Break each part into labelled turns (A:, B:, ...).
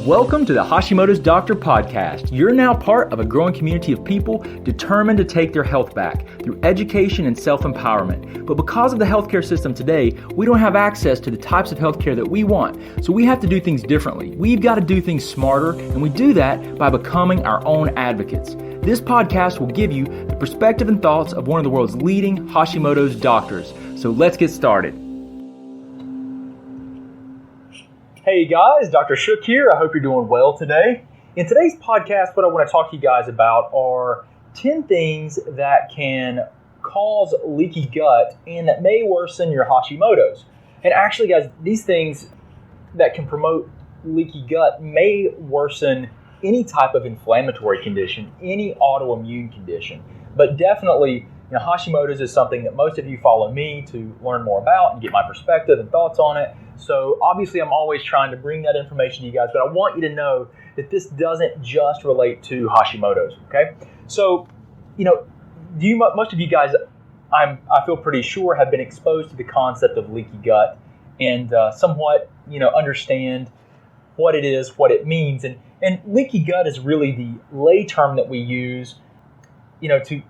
A: Welcome to the Hashimoto's Doctor podcast. You're now part of a growing community of people determined to take their health back through education and self-empowerment. But because of the healthcare system today, we don't have access to the types of healthcare that we want. So we have to do things differently. We've got to do things smarter, and we do that by becoming our own advocates. This podcast will give you the perspective and thoughts of one of the world's leading Hashimoto's doctors. So let's get started. Hey guys, Dr. Shook here. I hope you're doing well today. In today's podcast, what I want to talk to you guys about are 10 things that can cause leaky gut and that may worsen your Hashimoto's. And actually, guys, these things that can promote leaky gut may worsen any type of inflammatory condition, any autoimmune condition. But definitely, Hashimoto's is something that most of you follow me to learn more about and get my perspective and thoughts on it. So obviously I'm always trying to bring that information to you guys, but I want you to know that this doesn't just relate to Hashimoto's, okay? So, most of you guys, I feel pretty sure, have been exposed to the concept of leaky gut and somewhat, understand what it is, what it means. And leaky gut is really the lay term that we use, to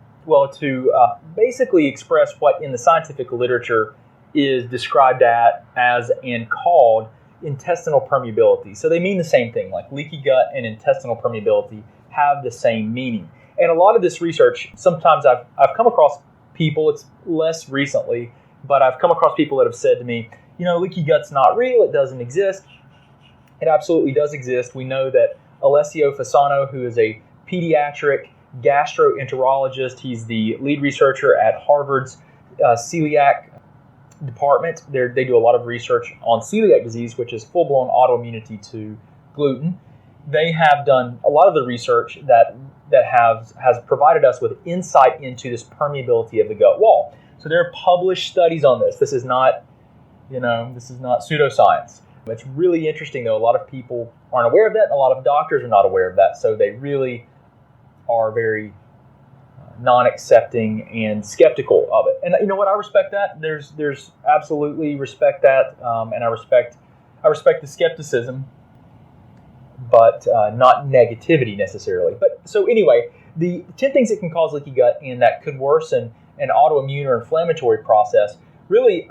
A: basically express what in the scientific literature is described as and called intestinal permeability. So they mean the same thing, like leaky gut and intestinal permeability have the same meaning. And a lot of this research, sometimes I've come across people, it's less recently, but I've come across people that have said to me, leaky gut's not real, it doesn't exist. It absolutely does exist. We know that Alessio Fasano, who is a pediatric gastroenterologist, he's the lead researcher at Harvard's celiac department. They do a lot of research on celiac disease, which is full-blown autoimmunity to gluten. They have done a lot of the research that has provided us with insight into this permeability of the gut wall. So there are published studies on this. This is not pseudoscience. It's really interesting, though. A lot of people aren't aware of that, and a lot of doctors are not aware of that. So they really are very non-accepting and skeptical of it. And you know what? I respect that. There's absolutely respect that, and I respect the skepticism, but not negativity necessarily. But so anyway, the 10 things that can cause leaky gut and that could worsen an autoimmune or inflammatory process. Really,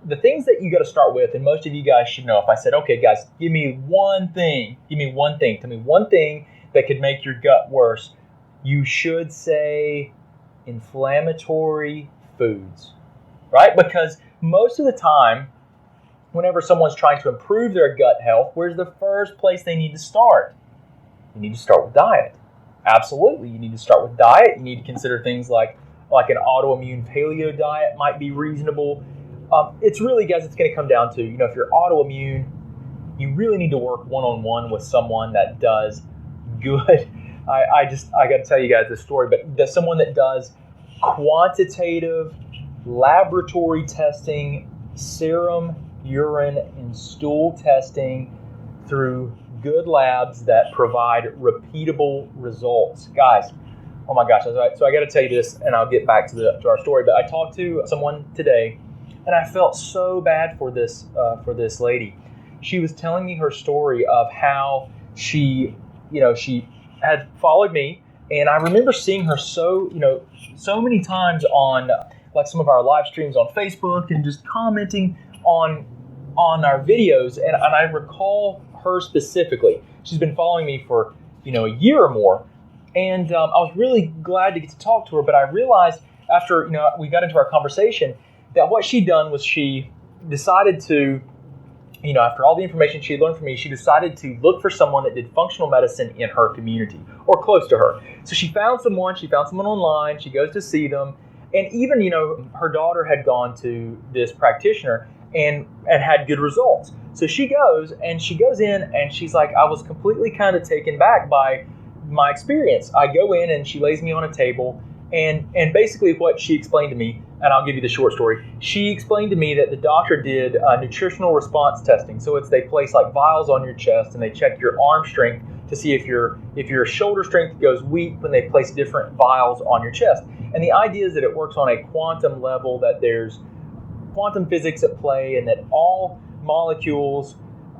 A: the things that you got to start with, and most of you guys should know. If I said, okay, guys, tell me one thing that could make your gut worse, you should say inflammatory foods, right? Because most of the time, whenever someone's trying to improve their gut health, where's the first place they need to start? You need to start with diet. Absolutely, you need to start with diet. You need to consider things like an autoimmune paleo diet might be reasonable. It's really, guys, it's going to come down to, if you're autoimmune, you really need to work one-on-one with someone that does good. I got to tell you guys this story, but there's someone that does quantitative laboratory testing, serum, urine, and stool testing through good labs that provide repeatable results. Guys, oh my gosh. So I got to tell you this, and I'll get back to our story, but I talked to someone today, and I felt so bad for this lady. She was telling me her story of how she had followed me, and I remember seeing her so many times on like some of our live streams on Facebook and just commenting on our videos, and I recall her specifically. She's been following me for a year or more, and I was really glad to get to talk to her, but I realized after we got into our conversation that what she'd done was she decided to after all the information she learned from me, she decided to look for someone that did functional medicine in her community or close to her. So she found someone online, she goes to see them, and even, her daughter had gone to this practitioner and had good results. So she goes in and she's like, I was completely kind of taken back by my experience. I go in and she lays me on a table, and basically what she explained to me, and I'll give you the short story. She explained to me that the doctor did nutritional response testing. So they place like vials on your chest and they check your arm strength to see if your shoulder strength goes weak when they place different vials on your chest. And the idea is that it works on a quantum level, that there's quantum physics at play, and that all molecules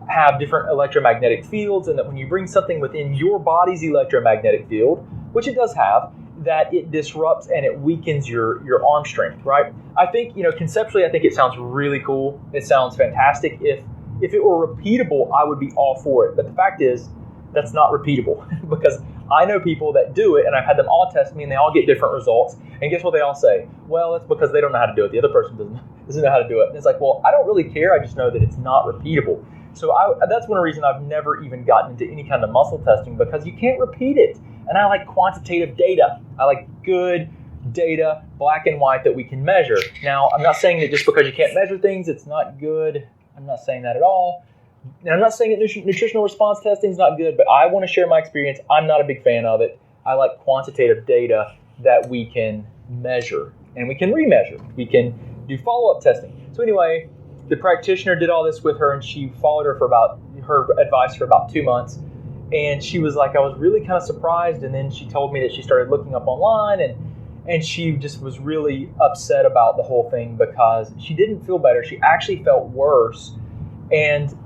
A: have different electromagnetic fields, and that when you bring something within your body's electromagnetic field, which it does have, that it disrupts and it weakens your arm strength, right? I think, conceptually, I think it sounds really cool. It sounds fantastic. If it were repeatable, I would be all for it. But the fact is, that's not repeatable because I know people that do it, and I've had them all test me, and they all get different results. And guess what they all say? Well, it's because they don't know how to do it. The other person doesn't know how to do it. And it's like, well, I don't really care. I just know that it's not repeatable. So that's one reason I've never even gotten into any kind of muscle testing, because you can't repeat it. And I like quantitative data. I like good data, black and white, that we can measure. Now, I'm not saying that just because you can't measure things, it's not good. I'm not saying that at all. And I'm not saying that nutritional response testing is not good, but I want to share my experience. I'm not a big fan of it. I like quantitative data that we can measure and we can remeasure. We can do follow-up testing. So anyway, the practitioner did all this with her, and she followed her advice for about 2 months. And she was like, I was really kind of surprised. And then she told me that she started looking up online, and she just was really upset about the whole thing because she didn't feel better. She actually felt worse. And,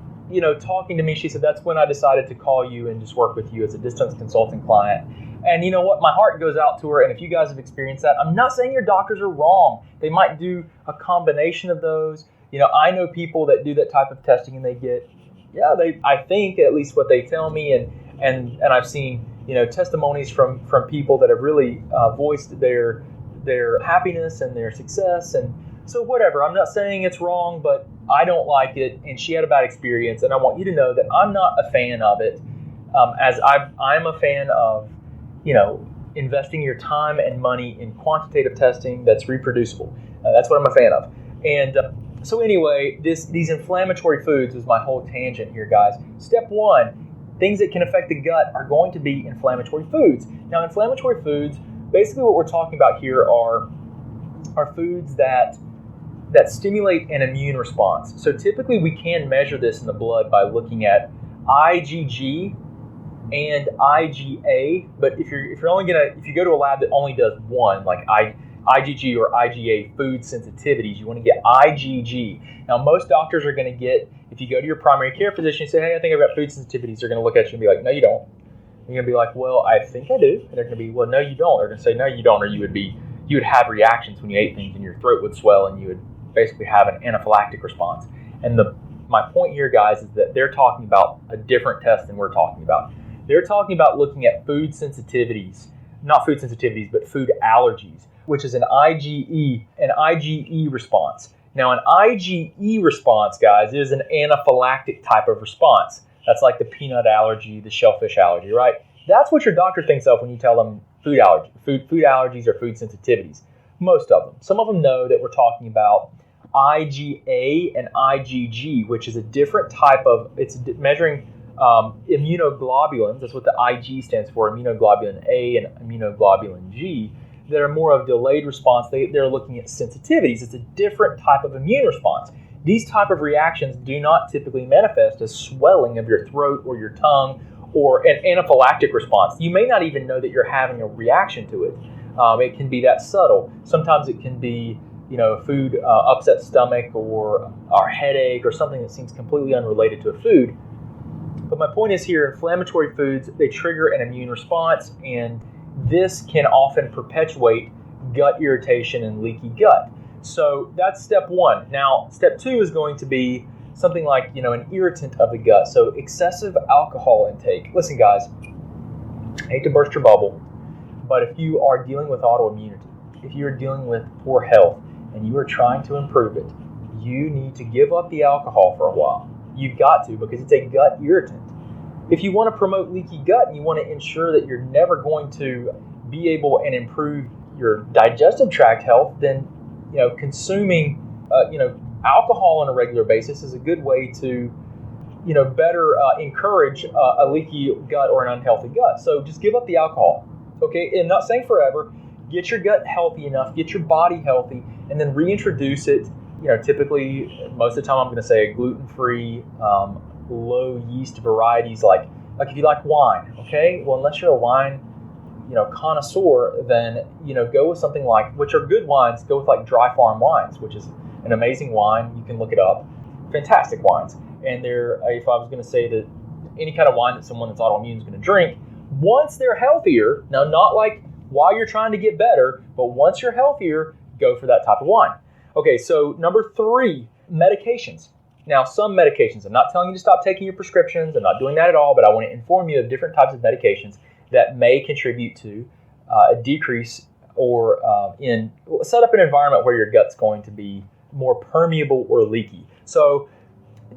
A: talking to me, she said, that's when I decided to call you and just work with you as a distance consulting client. And you know what? My heart goes out to her. And if you guys have experienced that, I'm not saying your doctors are wrong. They might do a combination of those. I know people that do that type of testing, and they get, I think at least what they tell me, and I've seen, testimonies from people that have really voiced their happiness and their success. And so whatever, I'm not saying it's wrong, but I don't like it, and she had a bad experience, and I want you to know that I'm not a fan of it, as I'm a fan of, investing your time and money in quantitative testing that's reproducible. That's what I'm a fan of. And so anyway, these inflammatory foods is my whole tangent here, guys. Step 1, things that can affect the gut are going to be inflammatory foods. Now, inflammatory foods, basically what we're talking about here are foods that stimulate an immune response. So typically we can measure this in the blood by looking at IgG and IgA, but if you go to a lab that only does one, like IgG or IgA food sensitivities, you want to get IgG. Now, most doctors are going to get, if you go to your primary care physician and say, hey, I think I've got food sensitivities, they're going to look at you and be like, no, you don't. You're going to be like, well, I think I do. And they're going to be, well, no, you don't. They're going to say, no, you don't, or you would have reactions when you ate things, and your throat would swell, and you would basically have an anaphylactic response. And my point here, guys, is that they're talking about a different test than we're talking about. They're talking about looking at food sensitivities, not food sensitivities, but food allergies, which is an IgE response. Now, an IgE response, guys, is an anaphylactic type of response. That's like the peanut allergy, the shellfish allergy, right? That's what your doctor thinks of when you tell them food allergies or food sensitivities. Most of them. Some of them know that we're talking about IgA and IgG, which is a different type of, it's measuring immunoglobulins. That's what the Ig stands for, immunoglobulin A and immunoglobulin G, that are more of delayed response. They're looking at sensitivities. It's a different type of immune response. These type of reactions do not typically manifest as swelling of your throat or your tongue or an anaphylactic response. You may not even know that you're having a reaction to it. It can be that subtle. Sometimes it can be, food upset stomach or headache or something that seems completely unrelated to a food. But my point is here, inflammatory foods, they trigger an immune response, and this can often perpetuate gut irritation and leaky gut. So that's step 1. Now, step 2 is going to be something like, an irritant of the gut. So excessive alcohol intake. Listen, guys, I hate to burst your bubble, but if you are dealing with autoimmunity, if you're dealing with poor health, and you are trying to improve it, you need to give up the alcohol for a while. You've got to, because it's a gut irritant. If you want to promote leaky gut and you want to ensure that you're never going to be able and improve your digestive tract health, then consuming alcohol on a regular basis is a good way to better encourage a leaky gut or an unhealthy gut. So just give up the alcohol, okay? And not saying forever. Get your gut healthy enough, get your body healthy, and then reintroduce it. Typically, most of the time I'm going to say a gluten-free, low yeast varieties, like if you like wine, okay? Well, unless you're a wine, connoisseur, then, go with something like, which are good wines, go with like Dry Farm Wines, which is an amazing wine. You can look it up. Fantastic wines. and if I was going to say that any kind of wine that someone that's autoimmune is going to drink, once they're healthier, now not like while you're trying to get better, but once you're healthier, go for that type of wine. Okay, so number 3, medications. Now, some medications, I'm not telling you to stop taking your prescriptions, I'm not doing that at all, but I want to inform you of different types of medications that may contribute to a decrease or set up an environment where your gut's going to be more permeable or leaky. So,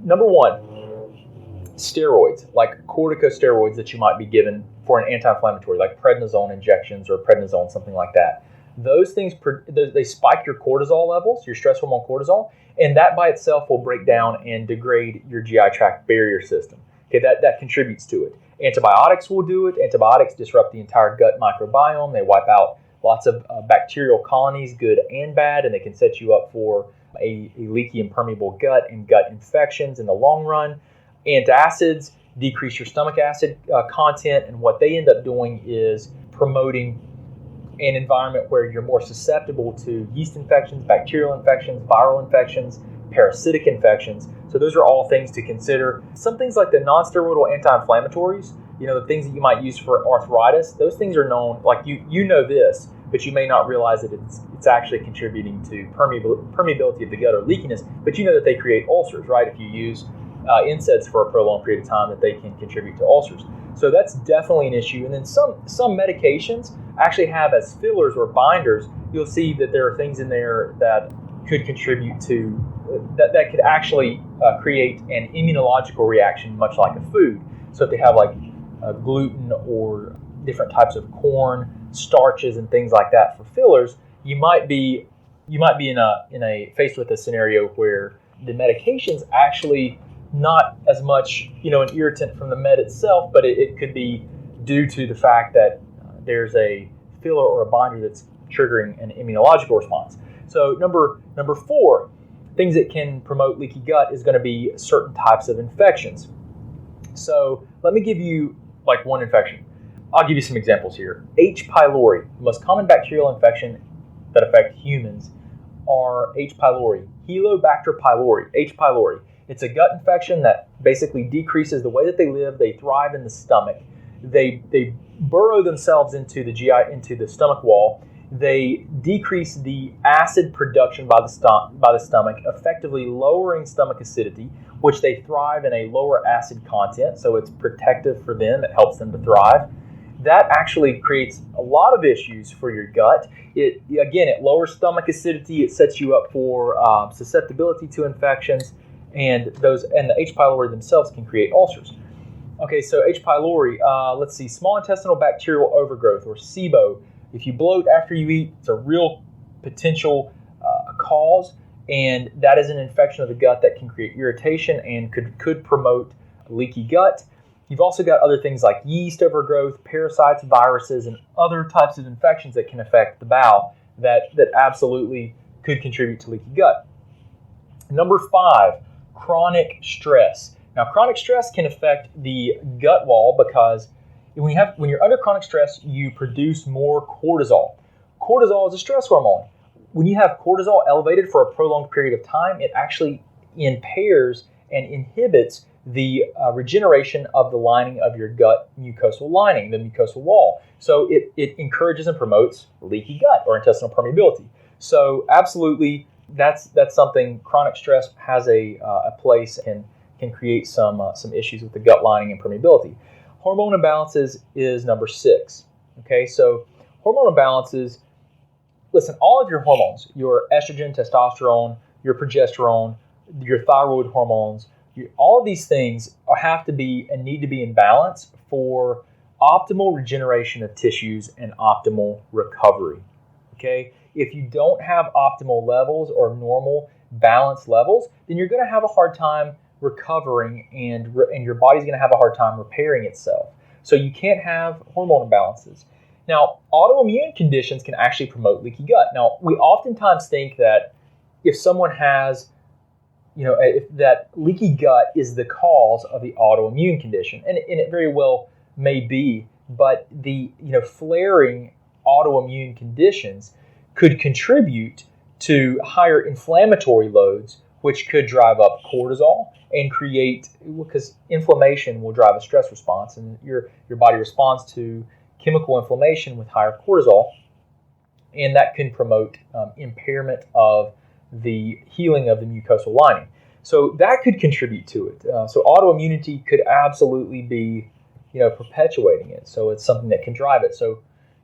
A: number 1, steroids, like corticosteroids that you might be given for an anti-inflammatory, like prednisone injections or prednisone, something like that. Those things, they spike your cortisol levels, your stress hormone cortisol, and that by itself will break down and degrade your GI tract barrier system. Okay, that contributes to it. Antibiotics will do it. Antibiotics disrupt the entire gut microbiome. They wipe out lots of bacterial colonies, good and bad, and they can set you up for a leaky and permeable gut and gut infections in the long run. Antacids decrease your stomach acid content, and what they end up doing is promoting an environment where you're more susceptible to yeast infections, bacterial infections, viral infections, parasitic infections. So those are all things to consider. Some things like the non-steroidal anti-inflammatories, the things that you might use for arthritis, those things are known, like you know this, but you may not realize that it's actually contributing to permeability of the gut or leakiness, but you know that they create ulcers, right? If you use NSAIDs for a prolonged period of time, that they can contribute to ulcers. So that's definitely an issue. And then some medications actually have as fillers or binders, you'll see that there are things in there that could contribute to, that could actually create an immunological reaction, much like a food. So if they have like gluten or different types of corn, starches and things like that for fillers, you might be faced with a scenario where the medication's actually not as much, an irritant from the med itself, but it could be due to the fact that there's a filler or a binder that's triggering an immunological response. So number 4, things that can promote leaky gut is going to be certain types of infections. So let me give you like one infection. I'll give you some examples here. H. pylori, the most common bacterial infection that affect humans are H. pylori, Helicobacter pylori, H. pylori. It's a gut infection that basically decreases the way that they live. They thrive in the stomach. They burrow themselves into the GI, into the stomach wall. They decrease the acid production by the stomach, effectively lowering stomach acidity, which they thrive in a lower acid content. So it's protective for them. It helps them to thrive. That actually creates a lot of issues for your gut. It lowers stomach acidity. It sets you up for susceptibility to infections. And the H. pylori themselves can create ulcers. Okay, so H. pylori, let's see, small intestinal bacterial overgrowth, or SIBO. If you bloat after you eat, it's a real potential cause, and that is an infection of the gut that can create irritation and could promote leaky gut. You've also got other things like yeast overgrowth, parasites, viruses, and other types of infections that can affect the bowel that absolutely could contribute to leaky gut. Number 5, chronic stress. Now, chronic stress can affect the gut wall because when you're under chronic stress, you produce more cortisol. Cortisol is a stress hormone. When you have cortisol elevated for a prolonged period of time, it actually impairs and inhibits the regeneration of the lining of your gut mucosal lining, the mucosal wall. So it encourages and promotes leaky gut or intestinal permeability. So absolutely, that's something. Chronic stress has a place and can create some issues with the gut lining and permeability. Hormonal imbalances is number 6. Okay, so hormonal imbalances. Listen, all of your hormones, your estrogen, testosterone, your progesterone, your thyroid hormones, all of these things have to be and need to be in balance for optimal regeneration of tissues and optimal recovery. Okay, if you don't have optimal levels or normal balanced levels, then you're going to have a hard time recovering, and your body's going to have a hard time repairing itself. So you can't have hormone imbalances. Now, autoimmune conditions can actually promote leaky gut. Now, we oftentimes think that if someone has, if that leaky gut is the cause of the autoimmune condition, and it very well may be, but the flaring autoimmune conditions could contribute to higher inflammatory loads which could drive up cortisol and create, because inflammation will drive a stress response, and your body responds to chemical inflammation with higher cortisol, and that can promote impairment of the healing of the mucosal lining. So that could contribute to it. So autoimmunity could absolutely be, perpetuating it. So it's something that can drive it. So,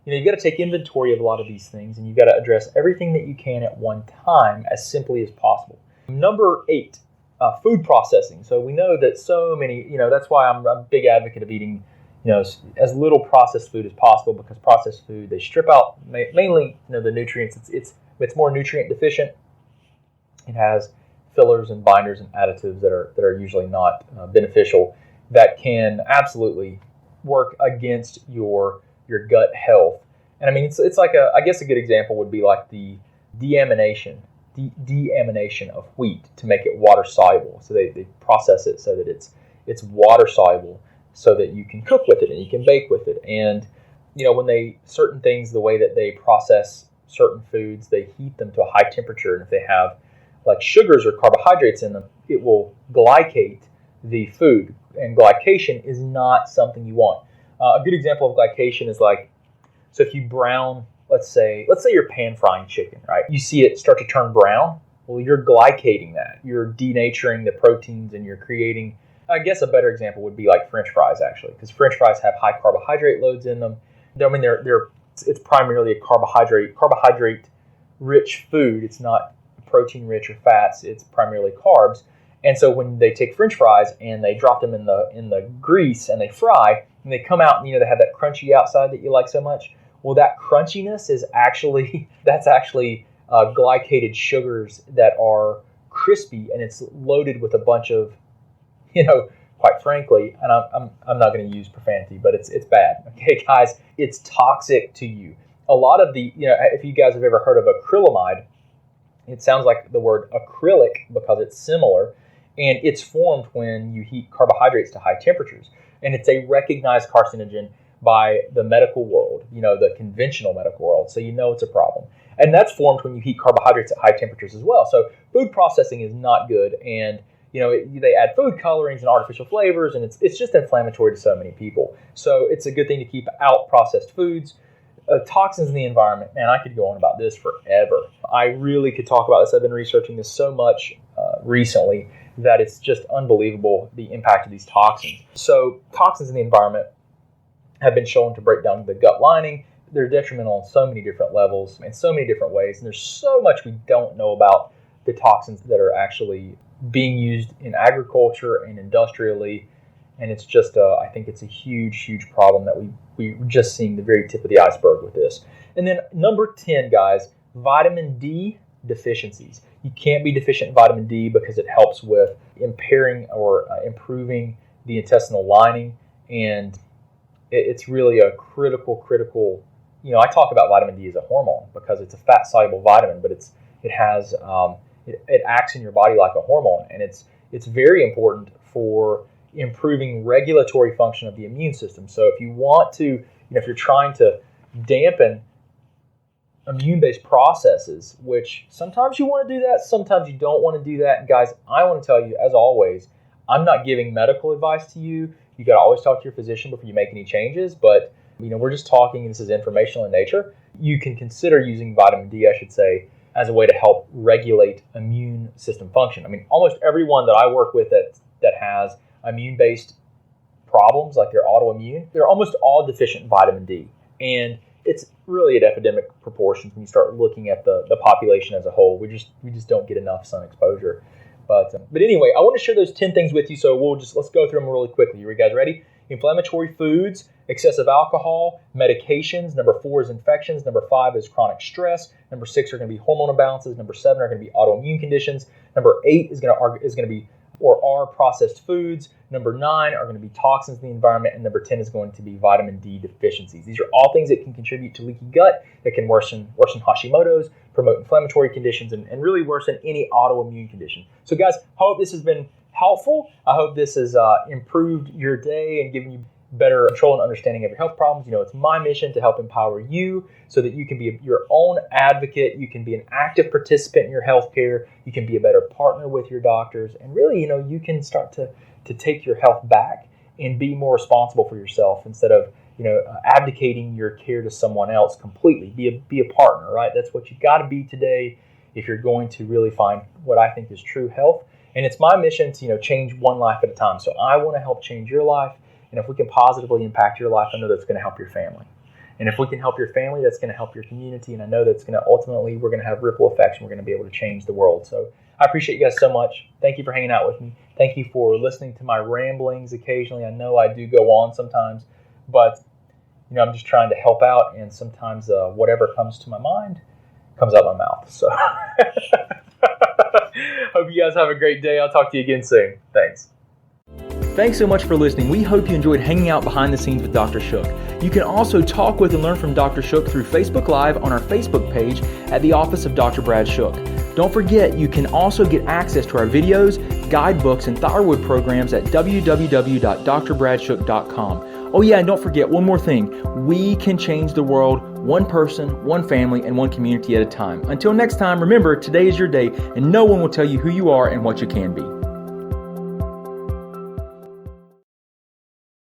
A: you got to take inventory of a lot of these things, and you've got to address everything that you can at one time as simply as possible. Number 8, food processing. So we know that so many, that's why I'm a big advocate of eating, as little processed food as possible, because processed food, they strip out mainly, the nutrients. It's more nutrient deficient. It has fillers and binders and additives that are usually not beneficial, that can absolutely work against your gut health. And I mean, it's like I guess a good example would be like the deamination of wheat to make it water soluble. So they process it so that it's water soluble, so that you can cook with it and you can bake with it. And when certain things, the way that they process certain foods, they heat them to a high temperature, and if they have like sugars or carbohydrates in them, it will glycate the food, and glycation is not something you want. A good example of glycation is like, so if you brown, let's say you're pan frying chicken, right? You see it start to turn brown. Well, you're glycating that. You're denaturing the proteins, and you're creating, I guess a better example would be like French fries, actually, because French fries have high carbohydrate loads in them. I mean, it's primarily a carbohydrate rich food. It's not protein rich or fats. It's primarily carbs. And so when they take French fries and they drop them in the grease and they fry, and they come out and they have that crunchy outside that you like so much. Well, that crunchiness is actually glycated sugars that are crispy, and it's loaded with a bunch of, quite frankly, and I'm not going to use profanity, but it's bad. Okay, guys, it's toxic to you. A lot of the, if you guys have ever heard of acrylamide, it sounds like the word acrylic because it's similar, and it's formed when you heat carbohydrates to high temperatures. And it's a recognized carcinogen by the medical world, the conventional medical world. So it's a problem. And that's formed when you heat carbohydrates at high temperatures as well. So food processing is not good. And, they add food colorings and artificial flavors, and it's just inflammatory to so many people. So it's a good thing to keep out processed foods. Toxins in the environment, man, I could go on about this forever. I really could talk about this. I've been researching this so much recently that it's just unbelievable, the impact of these toxins. So toxins in the environment have been shown to break down the gut lining. They're detrimental on so many different levels in so many different ways. And there's so much we don't know about the toxins that are actually being used in agriculture and industrially. And it's just, I think it's a huge, huge problem that we're just seeing the very tip of the iceberg with this. And then number 10, guys, vitamin D deficiencies. You can't be deficient in vitamin D because it helps with impairing or improving the intestinal lining. And it's really a critical, I talk about vitamin D as a hormone because it's a fat-soluble vitamin, but it acts in your body like a hormone. And it's very important for improving regulatory function of the immune system. So if you want to, if you're trying to dampen immune-based processes, which sometimes you want to do that, sometimes you don't want to do that. And guys, I want to tell you, as always, I'm not giving medical advice to you. You got to always talk to your physician before you make any changes. But, we're just talking, and this is informational in nature. You can consider using vitamin D, I should say, as a way to help regulate immune system function. I mean, almost everyone that I work with that has immune-based problems, like they're autoimmune, they're almost all deficient in vitamin D. And it's really at epidemic proportions when you start looking at the population as a whole. We just don't get enough sun exposure. But anyway, I want to share those 10 things with you, so let's go through them really quickly. You guys ready? Inflammatory foods, excessive alcohol, medications. Number 4 is infections. Number 5 is chronic stress. Number 6 are going to be hormonal imbalances. Number 7 are going to be autoimmune conditions. Number 8 is going to be processed foods. Number 9 are going to be toxins in the environment, and number 10 is going to be vitamin D deficiencies. These are all things that can contribute to leaky gut, that can worsen Hashimoto's, promote inflammatory conditions, and really worsen any autoimmune condition. So guys, I hope this has been helpful. I hope this has improved your day and given you better control and understanding of your health problems. It's my mission to help empower you so that you can be your own advocate. You can be an active participant in your healthcare. You can be a better partner with your doctors. And really, you can start to take your health back and be more responsible for yourself instead of, abdicating your care to someone else completely. Be a partner, right? That's what you've got to be today if you're going to really find what I think is true health. And it's my mission to, change one life at a time. So I want to help change your life. And if we can positively impact your life, I know that's going to help your family. And if we can help your family, that's going to help your community. And I know that's going to ultimately, we're going to have ripple effects and we're going to be able to change the world. So I appreciate you guys so much. Thank you for hanging out with me. Thank you for listening to my ramblings occasionally. I know I do go on sometimes, but I'm just trying to help out. And sometimes whatever comes to my mind comes out my mouth. So hope you guys have a great day. I'll talk to you again soon. Thanks. Thanks so much for listening. We hope you enjoyed hanging out behind the scenes with Dr. Shook. You can also talk with and learn from Dr. Shook through Facebook Live on our Facebook page at the Office of Dr. Brad Shook. Don't forget, you can also get access to our videos, guidebooks, and thyroid programs at www.drbradshook.com. Oh yeah, and don't forget one more thing. We can change the world one person, one family, and one community at a time. Until next time, remember, today is your day, and no one will tell you who you are and what you can be.